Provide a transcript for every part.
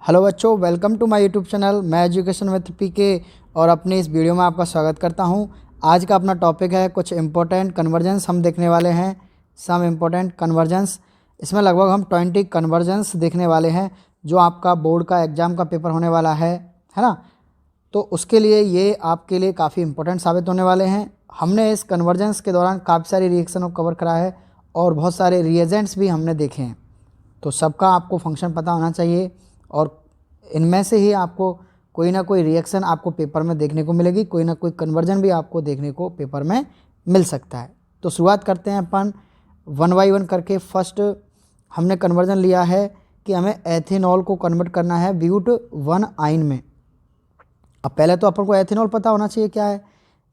Hello बच्चों, welcome to my YouTube channel मैं education with PK. और अपनी इस वीडियो में आपका स्वागत करता हूं। आज का अपना टॉपिक है कुछ इम्पोर्टेंट कन्वर्जेंस हम देखने वाले हैं। सम इम्पोर्टेंट कन्वर्जेंस, इसमें लगभग हम 20 कन्वर्जेंस देखने वाले हैं जो आपका बोर्ड का एग्ज़ाम का पेपर होने वाला है ना। तो उसके लिए ये आपके लिए काफ़ी इम्पोर्टेंट साबित होने वाले हैं। हमने इस कन्वर्जेंस के दौरान काफ़ी सारी रिएक्शन को कवर करा है और बहुत सारे रिएजेंट्स भी हमने देखे हैं। तो सबका आपको फंक्शन पता होना चाहिए और इनमें से ही आपको कोई ना कोई रिएक्शन आपको पेपर में देखने को मिलेगी, कोई ना कोई कन्वर्जन भी आपको देखने को पेपर में मिल सकता है। तो शुरुआत करते हैं अपन वन बाई वन करके। फर्स्ट हमने कन्वर्जन लिया है कि हमें एथेनॉल को कन्वर्ट करना है ब्यूट वन आइन में। अब पहले तो अपन को एथेनॉल पता होना चाहिए क्या है।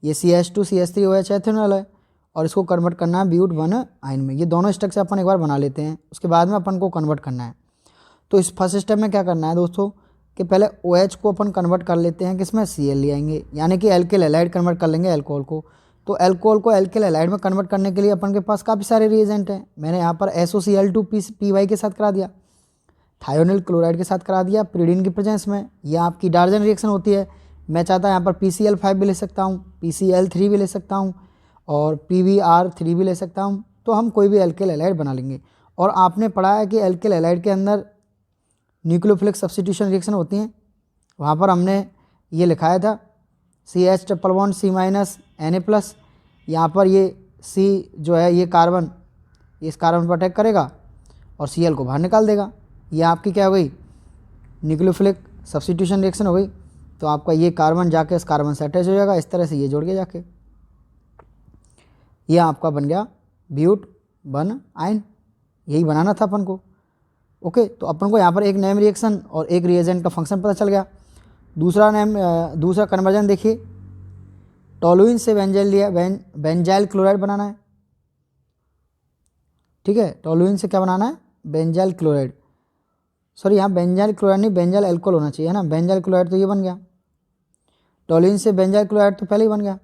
ये CH2CH3OH एथेनॉल है और इसको कन्वर्ट करना है ब्यूट वन आइन में। ये दोनों स्टेप से अपन एक बार बना लेते हैं, उसके बाद में अपन को कन्वर्ट करना है। तो इस फर्स्ट स्टेप में क्या करना है दोस्तों कि पहले OH को अपन कन्वर्ट कर लेते हैं किसमें, Cl ले आएंगे, यानी कि एल्किल हैलाइड कन्वर्ट कर लेंगे अल्कोहल को। तो अल्कोहल को एल्किल हैलाइड में कन्वर्ट करने के लिए अपन के पास काफ़ी सारे रिएजेंट हैं। मैंने यहाँ पर SOCl2PY के साथ करा दिया, थायोनिल क्लोराइड के साथ करा दिया प्रीडीन की प्रेजेंस में। यह आपकी डार्जन रिएक्शन होती है। मैं चाहता यहाँ पर PCl5 भी ले सकता हूँ, PCl3 भी ले सकता हूँ और PBr3 भी ले सकता हूँ। तो हम कोई भी एल्किल हैलाइड बना लेंगे। और आपने पढ़ा है कि एल्किल हैलाइड के अंदर न्यूक्लियोफिलिक सब्स्टिट्यूशन रिएक्शन होती हैं। वहाँ पर हमने ये लिखाया था CH∼C- Na+। यहाँ पर ये C जो है ये कार्बन, इस कार्बन पर अटैक करेगा और Cl को बाहर निकाल देगा। ये आपकी क्या हो गई, न्यूक्लियोफिलिक सब्स्टिट्यूशन रिएक्शन हो गई। तो आपका ये कार्बन जाके इस कार्बन से अटैच हो जाएगा, इस तरह से ये जोड़ के जाके ये आपका बन गया ब्यूट वन आइन। यही बनाना था अपन को। ओके, तो अपन को यहाँ पर एक नेम रिएक्शन और एक रिएजेंट का फंक्शन पता चल गया। दूसरा कन्वर्जन देखिए, टोलुइन से बेंजाइल लिया, बेंजाइल क्लोराइड बनाना है। ठीक है, टोलुइन से क्या बनाना है, बेंजाइल क्लोराइड। सॉरी, यहाँ बेंजाइल क्लोराइड नहीं, बेंजाइल अल्कोहल होना चाहिए है ना। बेंजाइल क्लोराइड तो ये बन गया, टोलुइन से बेंजाइल क्लोराइड तो पहले ही बन गया,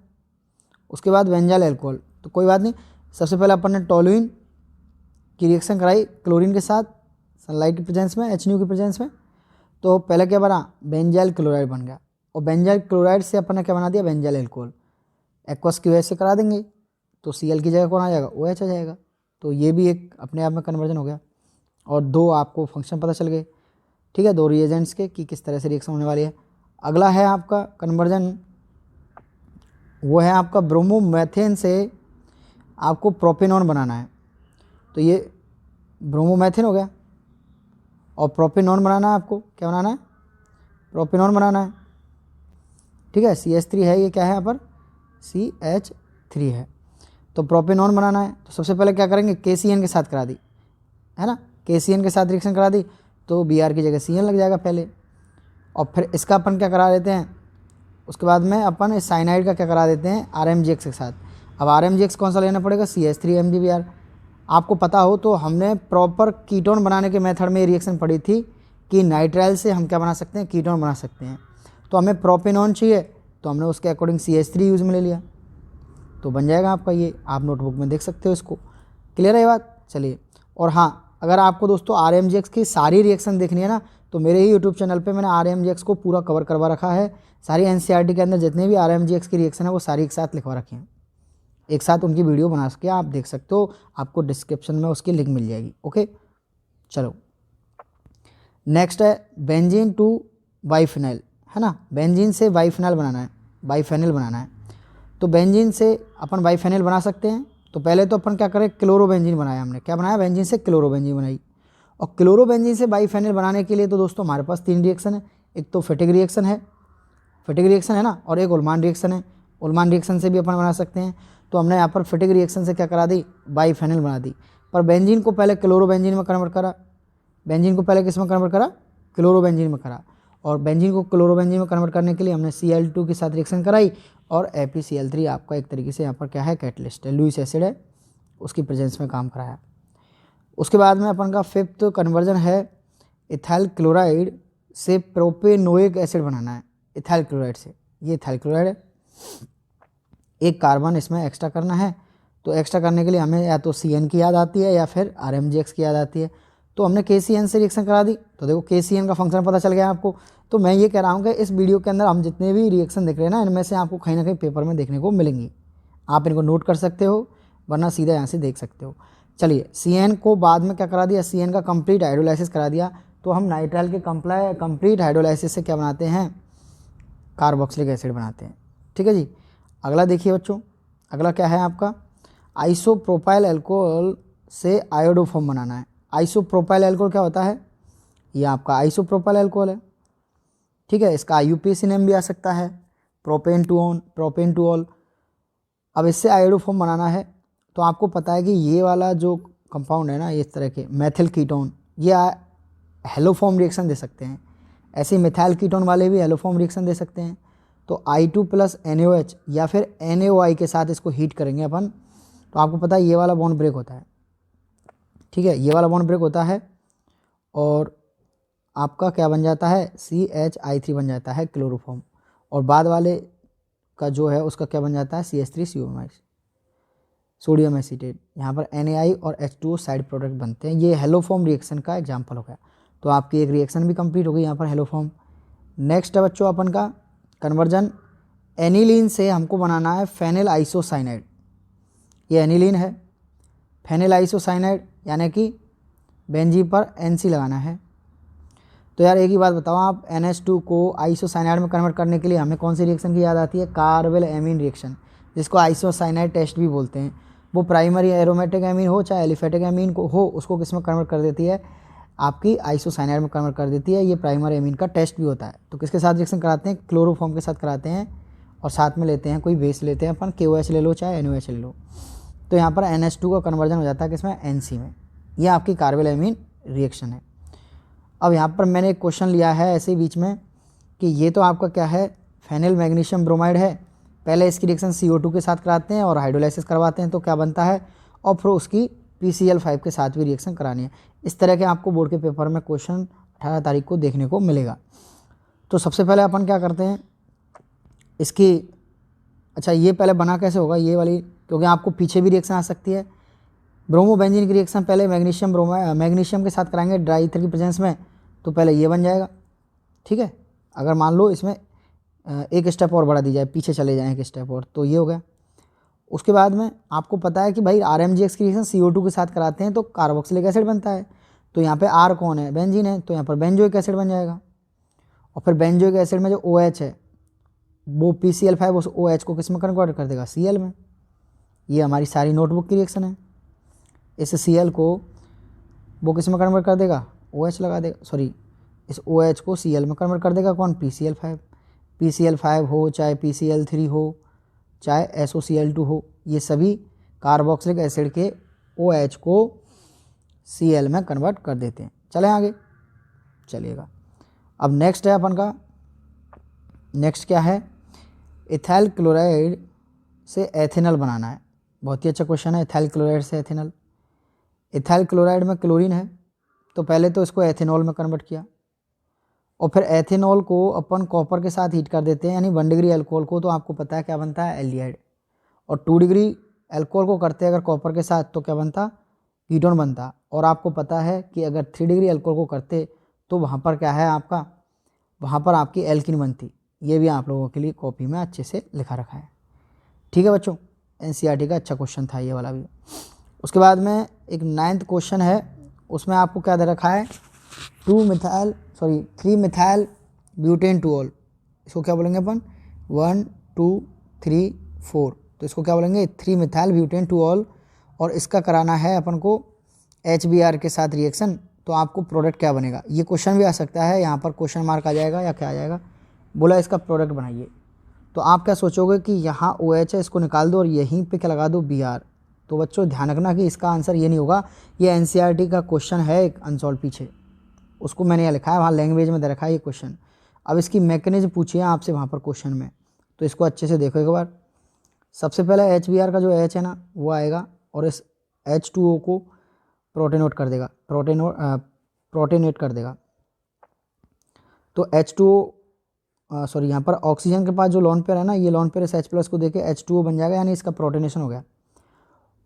उसके बाद बेंजाइल अल्कोहल। तो कोई बात नहीं, सबसे पहले अपन ने टोलुइन की रिएक्शन कराई क्लोरीन के साथ सनलाइट की प्रेजेंस में, HNO की प्रेजेंस में। तो पहले क्या बना, बेंजाइल क्लोराइड बन गया और बेंजाइल क्लोराइड से अपन ने क्या बना दिया, बेंजाइल अल्कोहल। एक्वस की वजह से करा देंगे तो Cl की जगह कौन आ जाएगा, OH आ जाएगा। तो ये भी एक अपने आप में कन्वर्जन हो गया और दो आपको फंक्शन पता चल गए। ठीक है, दो रिएजेंट्स के कि किस तरह से रिएक्शन होने वाली है। अगला है आपका कन्वर्जन, वो है आपका ब्रोमोमेथेन से आपको प्रोपेनॉन बनाना है। तो ये ब्रोमोमेथेन हो गया और प्रोपेनॉन बनाना है। आपको क्या बनाना है, प्रोपेनॉन बनाना है। ठीक है, CH3 है, ये क्या है यहाँ पर CH3 है। तो प्रोपेनॉन बनाना है। तो सबसे पहले क्या करेंगे, KCN के साथ करा दी है ना, KCN के साथ रिएक्शन करा दी तो Br की जगह Cn लग जाएगा पहले। और फिर इसका अपन क्या करा देते हैं, उसके बाद में अपन इस साइनाइड का क्या करा देते हैं RMGX के साथ। अब RMGX कौन सा लेना पड़ेगा, CH3MgBr। आपको पता हो तो हमने प्रॉपर कीटोन बनाने के मेथड में रिएक्शन पढ़ी थी कि नाइट्राइल से हम क्या बना सकते हैं, कीटोन बना सकते हैं। तो हमें प्रोपेनॉन चाहिए तो हमने उसके अकॉर्डिंग CH3 यूज़ में ले लिया, तो बन जाएगा आपका ये। आप नोटबुक में देख सकते हो इसको। क्लियर है ये बात, चलिए। और हाँ, अगर आपको दोस्तों RMGX की सारी रिएक्शन देखनी है ना, तो मेरे ही यूट्यूब चैनल पे मैंने RMGX को पूरा कवर करवा रखा है। सारी NCERT के अंदर जितने भी RMGX की रिएक्शन है वो सारी एक साथ लिखवा रखी हैं, एक साथ उनकी वीडियो बना सके आप देख सकते हो। आपको डिस्क्रिप्शन में उसकी लिंक मिल जाएगी। ओके, चलो नेक्स्ट है बेंजीन टू बाइफेनाइल है ना। बेंजीन से बाइफेनाइल बनाना है, बाइफेनिल बनाना है। तो बेंजीन से अपन बाइफेनिल बना सकते हैं। तो पहले तो अपन क्या करें, क्लोरोबेंजीन बनाया हमने। क्या बनाया, बेंजीन से क्लोरोबेंजीन बनाई। और क्लोरोबेंजीन से बाइफेनिल बनाने के लिए तो दोस्तों हमारे पास 3 रिएक्शन है। एक तो फेटिक रिएक्शन है, फेटिक रिएक्शन है ना, और एक उल्मान रिएक्शन है। उल्मान रिएक्शन से भी अपन बना सकते हैं। तो हमने यहाँ पर फेटिक रिएक्शन से क्या करा दी, बाइफेनिल बना दी। पर बेंजीन को पहले क्लोरोबेंजीन में कन्वर्ट करा, बेंजीन को पहले किस में कन्वर्ट करा, क्लोरोबेंजीन में करा। और बेंजीन को क्लोरोबेंजीन में कन्वर्ट करने के लिए हमने Cl2 के साथ रिएक्शन कराई और FeCl3 आपका एक तरीके से यहाँ पर क्या है, कैटलिस्ट है, लुइस एसिड है, उसकी प्रेजेंस में काम कराया। उसके बाद में अपन का 5th कन्वर्जन है इथाइल क्लोराइड से प्रोपेनोइक एसिड बनाना है। इथाइल क्लोराइड से, ये इथाइल क्लोराइड है, एक कार्बन इसमें एक्स्ट्रा करना है। तो एक्स्ट्रा करने के लिए हमें या तो Cn की याद आती है या फिर RMGX की याद आती है। तो हमने KCN से रिएक्शन करा दी, तो देखो KCN का फंक्शन पता चल गया आपको। तो मैं ये कह रहा हूँ कि इस वीडियो के अंदर हम जितने भी रिएक्शन देख रहे हैं ना, इनमें से आपको कहीं ना कहीं पेपर में देखने को मिलेंगी। आप इनको नोट कर सकते हो, वरना सीधा यहाँ से देख सकते हो। चलिए, CN को बाद में क्या करा दिया, CN का कंप्लीट हाइड्रोलाइसिस करा दिया। तो हम नाइट्राइल के कंप्लीट हाइड्रोलाइसिस से क्या बनाते हैं, कार्बोक्सिलिक एसिड बनाते हैं। ठीक है जी। अगला देखिए बच्चों, अगला क्या है आपका, आइसोप्रोपाइल अल्कोहल से आयोडोफॉर्म बनाना है। आइसोप्रोपाइल अल्कोहल क्या होता है, ये आपका आइसोप्रोपाइल अल्कोहल है। ठीक है, इसका IUPAC नेम भी आ सकता है, प्रोपेन-टू-ऑल। अब इससे आयोडोफॉर्म बनाना है, तो आपको पता है कि ये वाला जो कंपाउंड है ना, इस तरह के मेथिल कीटोन, ये हेलोफॉर्म रिएक्शन दे सकते हैं। ऐसे मिथाइल कीटोन वाले भी हेलोफॉर्म रिएक्शन दे सकते हैं। तो I2 + NaOH या फिर NaOI के साथ इसको हीट करेंगे अपन, तो आपको पता है ये वाला बॉन्ड ब्रेक होता है। ठीक है, ये वाला बॉन्ड ब्रेक होता है और आपका क्या बन जाता है, CH3 बन जाता है क्लोरोफॉर्म, और बाद वाले का जो है उसका क्या बन जाता है, CH3COMI, सोडियम एसीटेट। यहाँ पर NaI और H2O साइड प्रोडक्ट बनते हैं। ये हेलोफॉर्म रिएक्शन का एग्जाम्पल हो गया। तो आपकी एक रिएक्शन भी कंप्लीट हो गई यहाँ पर हेलोफॉर्म। नेक्स्ट है बच्चों अपन का कन्वर्जन, एनिलीन से हमको बनाना है फेनिल आइसोसाइनाइड। ये एनिलीन है, फेनिल आइसोसाइनाइड यानी कि बेंजीन पर NC लगाना है। तो यार एक ही बात बताओ आप, NH2 को आइसोसाइनाइड में कन्वर्ट करने के लिए हमें कौन सी रिएक्शन की याद आती है, कार्बेल एमीन रिएक्शन, जिसको आइसोसाइनाइड टेस्ट भी बोलते हैं। वो प्राइमरी एरोमेटिक एमीन हो चाहे एलिफेटिक एमीन को हो, उसको किस में कन्वर्ट कर देती है, आपकी आइसोसाइनाइड में कन्वर्ट कर देती है। ये प्राइमरी एमीन का टेस्ट भी होता है। तो किसके साथ रिएक्शन कराते हैं, क्लोरोफॉर्म के साथ कराते हैं, और साथ में लेते हैं कोई बेस लेते हैं अपन, KOH ले लो चाहे NaOH ले लो। तो यहाँ पर NH2 का कन्वर्जन हो जाता है किसमें, NC में। यह आपकी कार्बेल एमीन रिएक्शन है। अब यहाँ पर मैंने एक क्वेश्चन लिया है ऐसे बीच में कि ये तो आपका क्या है, फेनिल मैग्नीशियम ब्रोमाइड है। पहले इसकी रिएक्शन CO2 के साथ कराते हैं और हाइड्रोलाइसिस करवाते हैं, तो क्या बनता है, और फिर उसकी PCl5 के साथ भी रिएक्शन करानी है। इस तरह के आपको बोर्ड के पेपर में क्वेश्चन 18 तारीख को देखने को मिलेगा। तो सबसे पहले अपन क्या करते हैं इसकी, अच्छा ये पहले बना कैसे होगा ये वाली, क्योंकि आपको पीछे भी रिएक्शन आ सकती है। ब्रोमोबेंजीन की रिएक्शन पहले मैग्नीशियम के साथ कराएंगे ड्राई ईथर की प्रेजेंस में, तो पहले ये बन जाएगा। ठीक है, अगर मान लो इसमें एक स्टेप और बढ़ा दी जाए, पीछे चले जाएँ एक स्टेप और, तो ये हो गया। उसके बाद में आपको पता है कि भाई RMGX की रिएक्शन CO2 के साथ कराते हैं तो कार्बोक्सिलिक एसिड बनता है। तो यहाँ पे R कौन है, बेंजीन है, तो यहाँ पर बेंजोइक एसिड बन जाएगा। और फिर बेंजोइक एसिड में जो OH है वो PCl5 उस OH को किस में कन्वर्ट कर देगा, Cl में। ये हमारी सारी नोटबुक की रिएक्शन है। इस Cl को वो किस में कन्वर्ट कर देगा, OH लगा देगा, सॉरी इस OH को Cl में कन्वर्ट कर देगा कौन, PCl5 हो चाहे PCl3 हो चाहे SOCl2 हो, ये सभी कार्बोक्सिलिक एसिड के OH को Cl में कन्वर्ट कर देते हैं। चलें आगे, चलिएगा। अब नेक्स्ट है अपन का, नेक्स्ट क्या है, इथाइल क्लोराइड से एथेनॉल बनाना है। बहुत ही अच्छा क्वेश्चन है, इथाइल क्लोराइड से एथेनॉल। इथाइल क्लोराइड में क्लोरीन है, तो पहले तो इसको एथेनॉल में कन्वर्ट किया, और फिर एथेनॉल को अपन कॉपर के साथ हीट कर देते हैं, यानी 1 डिग्री अल्कोहल को, तो आपको पता है क्या बनता है, एल्डिहाइड। और 2 डिग्री अल्कोहल को करते हैं अगर कॉपर के साथ, तो क्या बनता, कीटोन बनता। और आपको पता है कि अगर 3 डिग्री अल्कोहल को करते तो वहाँ पर क्या है आपका, वहाँ पर आपकी एल्किन बनती। ये भी आप लोगों के लिए कॉपी में अच्छे से लिखा रखा है। ठीक है बच्चों, NCERT का अच्छा क्वेश्चन था ये वाला भी। उसके बाद में एक 9th क्वेश्चन है, उसमें आपको क्या दे रखा है, 3 मिथाइल ब्यूटेन टू ऑल। इसको क्या बोलेंगे अपन, 1 2 3 4, तो इसको क्या बोलेंगे, 3 मिथाइल ब्यूटेन टू ऑल। और इसका कराना है अपन को HBr के साथ रिएक्शन, तो आपको प्रोडक्ट क्या बनेगा, ये क्वेश्चन भी आ सकता है। यहाँ पर क्वेश्चन मार्क आ जाएगा या क्या आ जाएगा, बोला इसका प्रोडक्ट बनाइए। तो आप क्या सोचोगे कि यहाँ OH है, इसको निकाल दो और यहीं पे क्या लगा दो, Br। तो बच्चों ध्यान रखना कि इसका आंसर ये नहीं होगा, ये NCERT का क्वेश्चन है एक अनसॉल्व पीछे, उसको मैंने यहाँ लिखा है, वहाँ लैंग्वेज में दे रखा है ये क्वेश्चन। अब इसकी मैकेनिज्म पूछिए आपसे वहाँ पर क्वेश्चन में, तो इसको अच्छे से देखो एक बार। सबसे पहले HBr का जो H है ना वो आएगा और इस H2O को प्रोटेनेट कर देगा, प्रोटेनेट कर देगा। तो H2O सॉरी यहाँ पर ऑक्सीजन के पास जो लॉन पेयर है ना, ये लॉन पेयर इस H+ को देके H2O बन जाएगा, यानी इसका प्रोटेनेशन हो गया।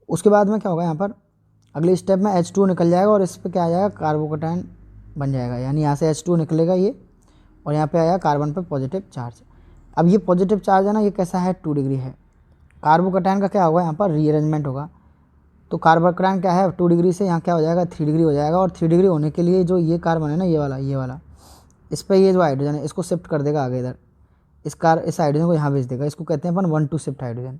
उसके बाद में क्या होगा, यहाँ पर अगले स्टेप में H2 निकल जाएगा और इस पर क्या आ जाएगा, कार्बोकैटायन बन जाएगा, यानी यहाँ से H2 निकलेगा ये और यहाँ पे आया कार्बन पे पॉजिटिव चार्ज। अब ये पॉजिटिव चार्ज है ना, ये कैसा है, 2 डिग्री है। कार्बोकैटायन का क्या होगा, यहाँ पर रीअरेंजमेंट होगा। तो कार्बोकैटायन क्या है, 2 डिग्री से यहाँ क्या हो जाएगा, 3 डिग्री हो जाएगा। और 3 डिग्री होने के लिए जो ये कार्बन है ना, ये वाला इस पर ये जो हाइड्रोजन है इसको शिफ्ट कर देगा आगे इधर, इस हाइड्रोजन को यहाँ भेज देगा। इसको कहते हैं अपन 1 2 शिफ्ट हाइड्रोजन।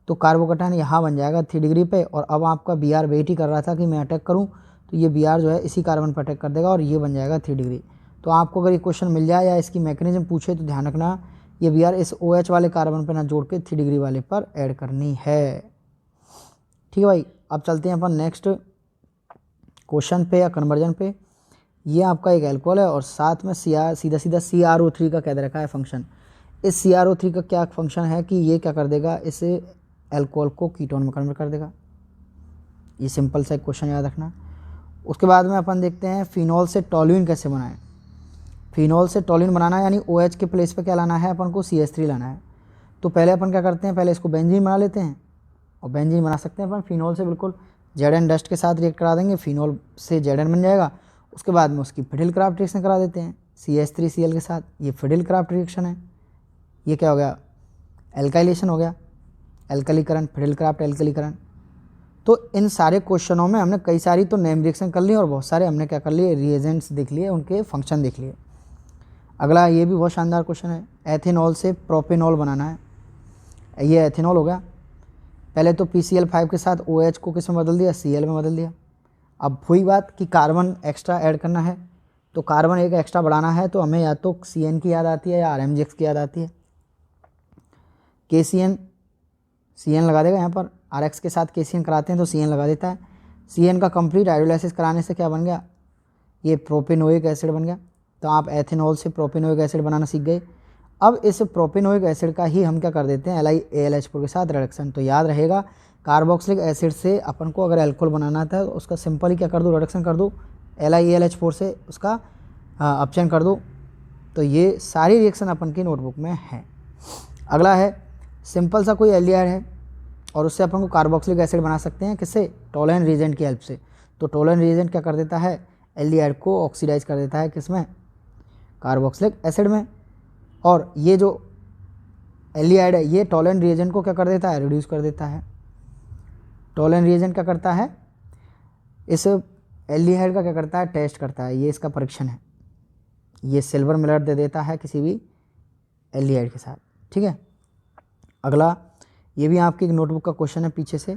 तो कार्बोकैटायन यहाँ बन जाएगा 3 डिग्री पे। और अब आपका Br वेट ही कर रहा था कि मैं अटैक करूँ, तो ये Br जो है इसी कार्बन पर अटैक कर देगा और ये बन जाएगा 3 डिग्री। तो आपको अगर ये क्वेश्चन मिल जाए या इसकी मैकेनिज्म पूछे तो ध्यान रखना, ये Br इस OH वाले कार्बन पर ना जोड़ के 3 डिग्री वाले पर ऐड करनी है। ठीक है भाई, अब चलते हैं अपन नेक्स्ट क्वेश्चन पे या कन्वर्जन पे। ये आपका एक एल्कोहल है और साथ में सीधा CrO3 का कह दे रखा है फंक्शन। इस CrO3 का क्या फंक्शन है कि ये क्या कर देगा, इस एल्कोहल को कीटोन में कन्वर्ट कर देगा। ये सिंपल सा क्वेश्चन याद रखना। उसके बाद में अपन देखते हैं फिनॉल से टॉल्यूइन कैसे बनाएं। फिनॉल से टॉल्यूइन बनाना है यानी OH के प्लेस पे क्या लाना है, अपन को CH3 लाना है। तो पहले अपन क्या करते हैं, पहले इसको बेंजीन बना लेते हैं। और बेंजीन बना सकते हैं अपन फिनॉल से, बिल्कुल Zn डस्ट के साथ रिएक्ट करा देंगे, फिनॉल से Zn बन जाएगा। उसके बाद में उसकी फिडिल-क्राफ्ट रिएक्शन करा देते हैं CH3Cl के साथ। ये फिडिल-क्राफ्ट रिएक्शन है। ये क्या हो गया, एल्काइलेशन हो गया, एल्कलीकरण, फिडिल-क्राफ्ट एल्कलीकरण। तो इन सारे क्वेश्चनों में हमने कई सारी तो नेम रिएक्शन कर ली और बहुत सारे हमने क्या कर लिए, रिएजेंट्स देख लिए, उनके फंक्शन देख लिए। अगला ये भी बहुत शानदार क्वेश्चन है, एथेनॉल से प्रोपेनॉल बनाना है। ये एथेनॉल हो गया। पहले तो PCl5 के साथ OH को किस में बदल दिया, Cl में बदल दिया। अब वही बात कि कार्बन एक्स्ट्रा ऐड करना है, तो कार्बन एक एक्स्ट्रा बढ़ाना है तो हमें या तो CN की याद आती है या RMGX की याद आती है। KCN, CN लगा देगा यहाँ पर, RX के साथ KCN कराते हैं तो CN लगा देता है। CN का कंप्लीट हाइड्रोलाइसिस कराने से क्या बन गया, ये प्रोपेनोइक एसिड बन गया। तो आप एथेनॉल से प्रोपेनोइक एसिड बनाना सीख गए। अब इस प्रोपेनोइक एसिड का ही हम क्या कर देते हैं, LiAlH4 के साथ रिडक्शन। तो याद रहेगा, कार्बोक्सिलिक एसिड से अपन को अगर एल्कोहल बनाना था तो उसका सिंपल ही क्या कर दो, रिडक्शन कर दो, LiAlH4 से उसका अपचयन कर दो। तो ये सारी रिएक्शन अपन की नोटबुक में है। अगला है सिंपल सा कोई एल्डिहाइड है और उससे अपन को कार्बोक्सिलिक एसिड बना सकते हैं, किससे, टोलेन रिएजेंट की हेल्प से। तो टोलेन रिएजेंट क्या कर देता है, एल्डिहाइड को ऑक्सीडाइज कर देता है, किसमें, कार्बोक्सिलिक एसिड में। और ये जो एल्डिहाइड है ये टोलेन रिएजेंट को क्या कर देता है, रिड्यूस कर देता है। टोलेन रिएजेंट क्या करता है, इस एल्डिहाइड का क्या करता है, टेस्ट करता है। ये इसका परीक्षण है, ये सिल्वर मिलर दे देता है किसी भी एल्डिहाइड के साथ। ठीक है, अगला ये भी आपकी एक नोटबुक का क्वेश्चन है पीछे से,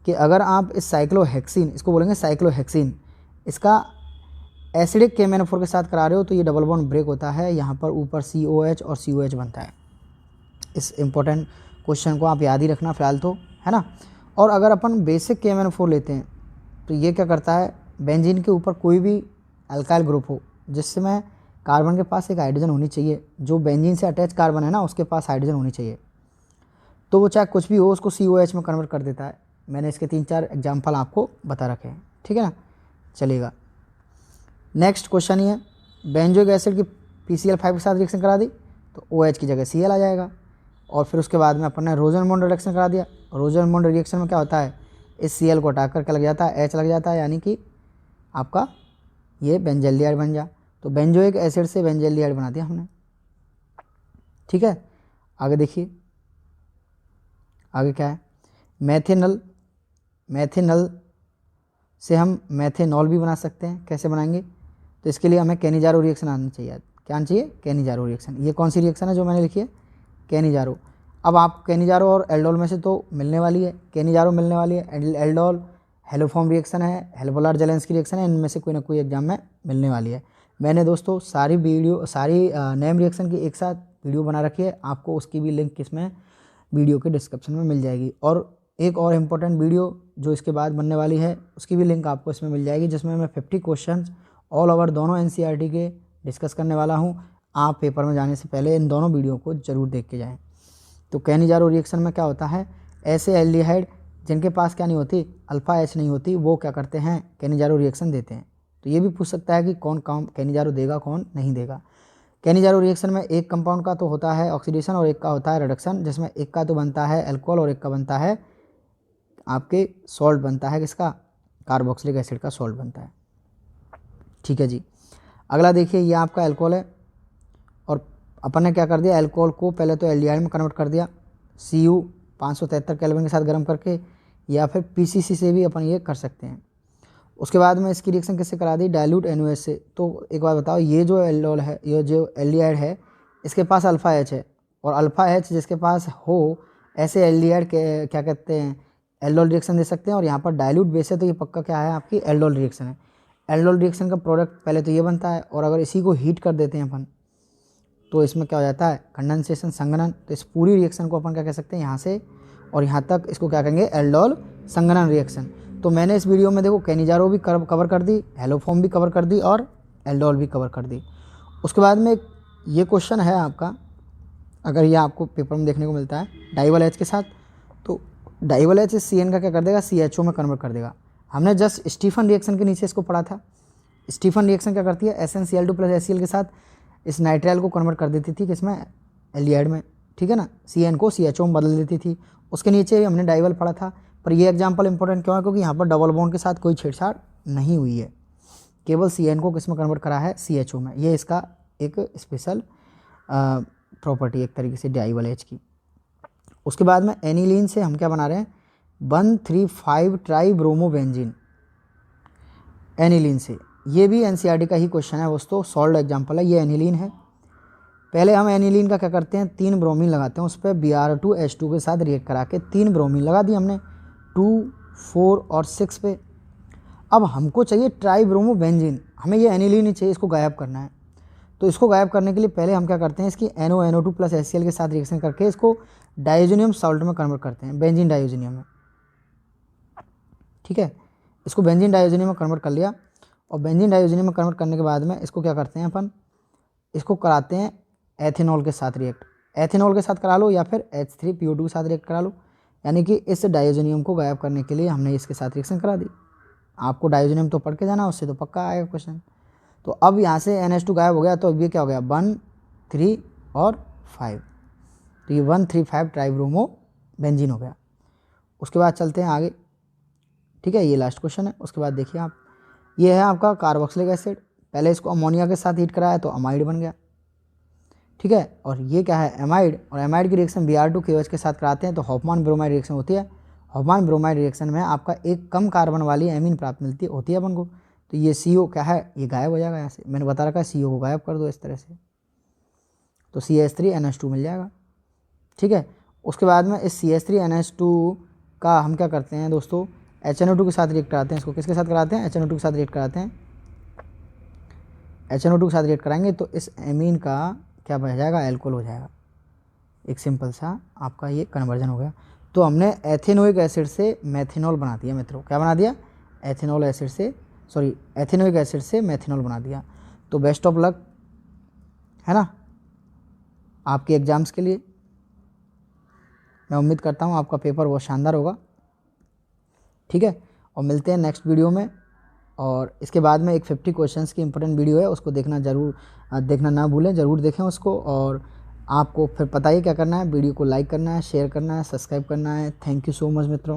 कि अगर आप इस साइक्लोहेक्सीन, इसको बोलेंगे साइक्लोहेक्सीन, इसका एसिडिक KMnO4 के साथ करा रहे हो तो ये डबल बॉन्ड ब्रेक होता है, यहाँ पर ऊपर COH और COH बनता है। इस इम्पोर्टेंट क्वेश्चन को आप याद ही रखना फिलहाल तो, है ना। और अगर अपन बेसिक KMnO4 लेते हैं तो ये क्या करता है, बेंजीन के ऊपर कोई भी अल्काइल ग्रुप हो जिसमें कार्बन के पास एक हाइड्रोजन होनी चाहिए, जो बेंजीन से अटैच कार्बन है ना उसके पास हाइड्रोजन होनी चाहिए, तो वो चाहे कुछ भी हो उसको COH में कन्वर्ट कर देता है। मैंने इसके 3-4 एग्जाम्पल आपको बता रखे हैं। ठीक है ना, चलेगा। नेक्स्ट क्वेश्चन ये है, बेंजोइक एसिड की PCl5 के साथ रिएक्शन करा दी तो OH की जगह Cl आ जाएगा। और फिर उसके बाद में अपन ने रोजन-बॉन्ड रिडक्शन करा दिया। रोजन-बॉन्ड रिएक्शन में क्या होता है, इस Cl को हटा कर क्या लग जाता है, H लग जाता है, यानी कि आपका ये बेंजल्डिहाइड बन जा। तो बेंजोइक एसिड से बेंजल्डिहाइड बना दिया हमने। ठीक है, आगे देखिए, आगे क्या है, मैथेनल से हम मैथेनॉल भी बना सकते हैं। कैसे बनाएंगे, तो इसके लिए हमें कैनिजारो रिएक्शन आना चाहिए। क्या आना चाहिए, कैनिजारो रिएक्शन। ये कौन सी रिएक्शन है जो मैंने लिखी है, कैनिजारो। अब आप कैनिजारो और एल्डोल में से तो मिलने वाली है, कैनिजारो मिलने वाली है, एल्डोल हेलोफॉर्म रिएक्शन है, हेल्बोलार जेलेंस्की रिएक्शन है, इनमें से कोई ना कोई एग्जाम में मिलने वाली है। मैंने दोस्तों सारी नेम रिएक्शन की एक साथ वीडियो बना रखी है, आपको उसकी भी लिंक किसमें, वीडियो के डिस्क्रिप्शन में मिल जाएगी। और एक और इम्पोर्टेंट वीडियो जो इसके बाद बनने वाली है उसकी भी लिंक आपको इसमें मिल जाएगी, जिसमें मैं 50 क्वेश्चंस ऑल ओवर दोनों NCERT के डिस्कस करने वाला हूं। आप पेपर में जाने से पहले इन दोनों वीडियो को ज़रूर देख के जाएं। तो कैनिजारो रिएक्शन में क्या होता है, ऐसे एल्डिहाइड जिनके पास क्या नहीं होती, अल्फा H नहीं होती, वो क्या करते हैं, कैनिजारो रिएक्शन देते हैं। तो ये भी पूछ सकता है कि कौन काम कैनिजारो देगा, कौन नहीं देगा। कैनिजारो रिएक्शन में एक कंपाउंड का तो होता है ऑक्सीडेशन और एक का होता है रिडक्शन, जिसमें एक का तो बनता है अल्कोहल और एक का बनता है आपके सॉल्ट बनता है, किसका, कार्बोक्सिलिक एसिड का सॉल्ट बनता है। ठीक है जी। अगला देखिए, ये आपका अल्कोहल है और अपन ने क्या कर दिया, अल्कोहल को पहले तो एल्डिहाइड में कन्वर्ट कर दिया, Cu 573 केल्विन के साथ गर्म करके, या फिर PCC से भी अपन ये कर सकते हैं। उसके बाद में इसकी रिएक्शन किससे करा दी, डाइल्यूट NaOH से। तो एक बार बताओ, ये जो एल्डोल है, ये जो एल्डिहाइड है, इसके पास अल्फा H है, और अल्फा H जिसके पास हो ऐसे एल्डिहाइड के क्या कहते हैं, एल्डोल रिएक्शन दे सकते हैं। और यहाँ पर डाइल्यूट बेस है तो ये पक्का क्या है, आपकी एल्डोल रिएक्शन है। एल्डोल रिएक्शन का प्रोडक्ट पहले तो ये बनता है, और अगर इसी को हीट कर देते हैं अपन तो इसमें क्या हो जाता है, कंडेंसेशन, संघनन। तो इस पूरी रिएक्शन को अपन क्या कह सकते हैं, यहाँ से और यहाँ तक इसको क्या कहेंगे, एल्डोल संघनन रिएक्शन। तो मैंने इस वीडियो में देखो कैनिजारो भी कवर कर दी, हेलोफॉर्म भी कवर कर दी और एल्डोल भी कवर कर दी। उसके बाद में ये क्वेश्चन है आपका, अगर ये आपको पेपर में देखने को मिलता है डाइवल H के साथ, तो डाइवल H CN का क्या कर देगा, CHO में कन्वर्ट कर देगा। हमने जस्ट स्टीफन रिएक्शन के नीचे इसको पढ़ा था। स्टीफन रिएक्शन क्या करती है, SnCl2 + HCl के साथ इस नाइट्राइल को कन्वर्ट कर देती थी किसमें, एल्डिहाइड में। ठीक है ना, CN को CHO में बदल देती थी। उसके नीचे हमने डाइवल पढ़ा था। पर ये एग्जाम्पल इंपॉर्टेंट क्यों है, क्योंकि यहाँ पर डबल बॉन्ड के साथ कोई छेड़छाड़ नहीं हुई है, केवल CN को किस में कन्वर्ट करा है, CHO में। ये इसका एक स्पेशल प्रॉपर्टी एक तरीके से डाइवल H की। उसके बाद में एनिलीन से हम क्या बना रहे हैं, 1,3,5 ट्राइब्रोमोबेंजीन। एनिलीन से, ये भी NCERT का ही क्वेश्चन है दोस्तों, सॉल्व एग्जाम्पल है। ये एनिलीन है। पहले हम एनिलीन का क्या करते हैं, 3 ब्रोमीन लगाते हैं उस पर, Br2H2 के साथ रिएक्ट करा के 3 ब्रोमीन लगा दी हमने 2, 4 और 6 पे। अब हमको चाहिए ट्राइब्रोमोबेंजीन, हमें ये एनिलीन नहीं चाहिए, इसको गायब करना है। तो इसको गायब करने के लिए पहले हम क्या करते हैं, इसकी NO2 + HCl के साथ रिएक्शन करके इसको डाइओजेनियम सॉल्ट में कन्वर्ट करते हैं, बेंजीन डाइओजेनियम में। ठीक है, इसको बेंजीन डाइओजेनियम में कन्वर्ट कर लिया, और बेंजीन डाइओजेनियम में कन्वर्ट करने के बाद में इसको क्या करते हैं अपन, इसको कराते हैं एथेनॉल के साथ रिएक्ट। एथेनॉल के साथ करा लो या फिर H3PO2 के साथ रिएक्ट करा लो, यानी कि इस डाइओजेनियम को गायब करने के लिए हमने इसके साथ रिएक्शन करा दी। आपको डाइओजेनियम तो पढ़ के जाना, उससे तो पक्का आएगा क्वेश्चन। तो अब यहाँ से NH2 गायब हो गया, तो अब ये क्या हो गया, 1, 3 और 5। तो ये 1,3,5 ट्राइब्रोमोबेंजीन हो गया। उसके बाद चलते हैं आगे। ठीक है, ये लास्ट क्वेश्चन है। उसके बाद देखिए आप, ये है आपका कार्बोक्सिलिक एसिड। पहले इसको अमोनिया के साथ हीट कराया तो अमाइड बन गया। ठीक है, और ये क्या है, एमाइड। और एमाइड की रिएक्शन Br2KOH के साथ कराते हैं तो हॉफमान ब्रोमाइड रिएक्शन होती है। हॉफमान ब्रोमाइड रिएक्शन में आपका एक कम कार्बन वाली एमीन प्राप्त मिलती होती है अपन को। तो ये CO क्या है, ये गायब हो जाएगा यहाँ से। मैंने बता रखा है CO को गायब कर दो इस तरह से, तो CH3NH2 मिल जाएगा। ठीक है, उसके बाद में इस CH3NH2 का हम क्या करते हैं दोस्तों, HNO2 के साथ रिएक्ट कराते हैं। इसको किसके साथ कराते हैं, HNO2 के साथ रिएक्ट कराते हैं। HNO2 के साथ रिएक्ट कराएंगे तो इस एमीन का क्या बन जाएगा, एल्कोहल हो जाएगा। एक सिंपल सा आपका ये कन्वर्जन हो गया। तो हमने एथेनोइक एसिड से मेथेनॉल बना दिया मित्रों। क्या बना दिया, एथेनोइक एसिड से मेथेनॉल बना दिया। तो बेस्ट ऑफ लक है ना आपके एग्जाम्स के लिए। मैं उम्मीद करता हूँ आपका पेपर बहुत शानदार होगा। ठीक है, और मिलते हैं नेक्स्ट वीडियो में। और इसके बाद में एक 50 क्वेश्चंस की इंपॉर्टेंट वीडियो है, उसको देखना ना भूलें, ज़रूर देखें उसको। और आपको फिर पता ही क्या करना है, वीडियो को लाइक करना है, शेयर करना है, सब्सक्राइब करना है। थैंक यू सो मच मित्रों।